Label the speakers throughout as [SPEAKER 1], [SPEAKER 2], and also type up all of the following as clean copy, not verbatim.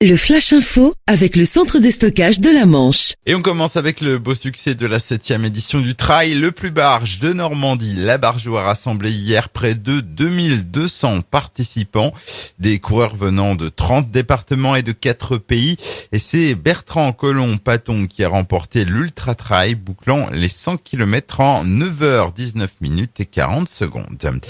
[SPEAKER 1] Le Flash Info avec le centre de stockage de la Manche.
[SPEAKER 2] Et on commence avec le beau succès de la 7e édition du Trail le plus barge de Normandie. La Bargeau a rassemblé hier près de 2200 participants, des coureurs venant de 30 départements et de 4 pays. Et c'est Bertrand Collomb-Paton qui a remporté l'Ultra Trail, bouclant les 100 km en 9h19 minutes et 40 secondes.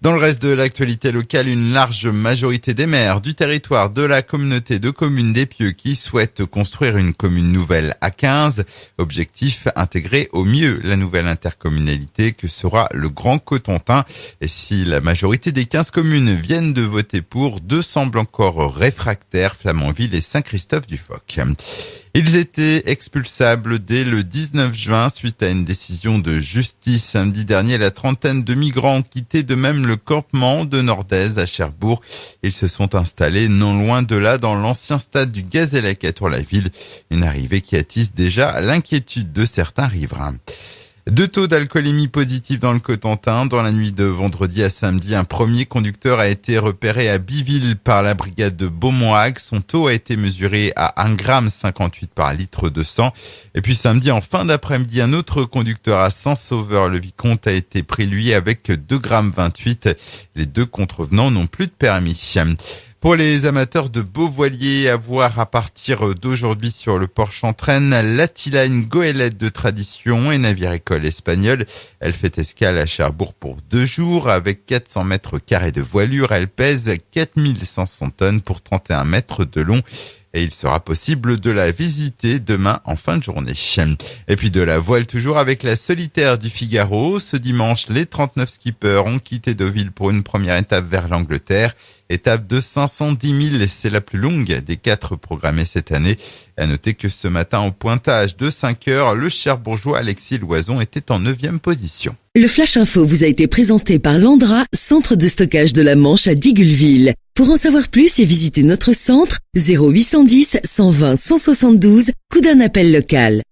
[SPEAKER 2] Dans le reste de l'actualité locale, une large majorité des maires du territoire de la communauté de communes d'Épieux qui souhaitent construire une commune nouvelle à 15. Objectif, intégrer au mieux la nouvelle intercommunalité que sera le Grand Cotentin. Et si la majorité des 15 communes viennent de voter pour, 2 semblent encore réfractaires, Flamanville et Saint-Christophe-du-Foc. Ils étaient expulsables dès le 19 juin suite à une décision de justice. Samedi dernier, la trentaine de migrants ont quitté de même le campement de Nordez à Cherbourg. Ils se sont installés non loin de là dans l'ancien stade du Gazélec à Tour-la-Ville. Une arrivée qui attise déjà l'inquiétude de certains riverains. 2 taux d'alcoolémie positifs dans le Cotentin. Dans la nuit de vendredi à samedi, un premier conducteur a été repéré à Biville par la brigade de Beaumont-Hague. Son taux a été mesuré à 1,58 g par litre de sang. Et puis samedi, en fin d'après-midi, un autre conducteur à Saint-Sauveur-le-Vicomte a été pris, lui, avec 2,28 g. Les 2 contrevenants n'ont plus de permis. Pour les amateurs de beaux voiliers, à voir à partir d'aujourd'hui sur le port Chantraine, l'Attila, une goélette de tradition et navire-école espagnole. Elle fait escale à Cherbourg pour 2 jours. Avec 400 mètres carrés de voilure, elle pèse 4500 tonnes pour 31 mètres de long. Et il sera possible de la visiter demain en fin de journée. Et puis de la voile toujours avec la solitaire du Figaro. Ce dimanche, les 39 skippers ont quitté Deauville pour une première étape vers l'Angleterre. Étape de 510 000, c'est la plus longue des 4 programmées cette année. À noter que ce matin, au pointage de 5 heures, le Cherbourgeois Alexis Loison était en 9e position.
[SPEAKER 1] Le Flash Info vous a été présenté par Landra, centre de stockage de la Manche à Digoulville. Pour en savoir plus et visiter notre centre, 0810 120 172, coup d'un appel local.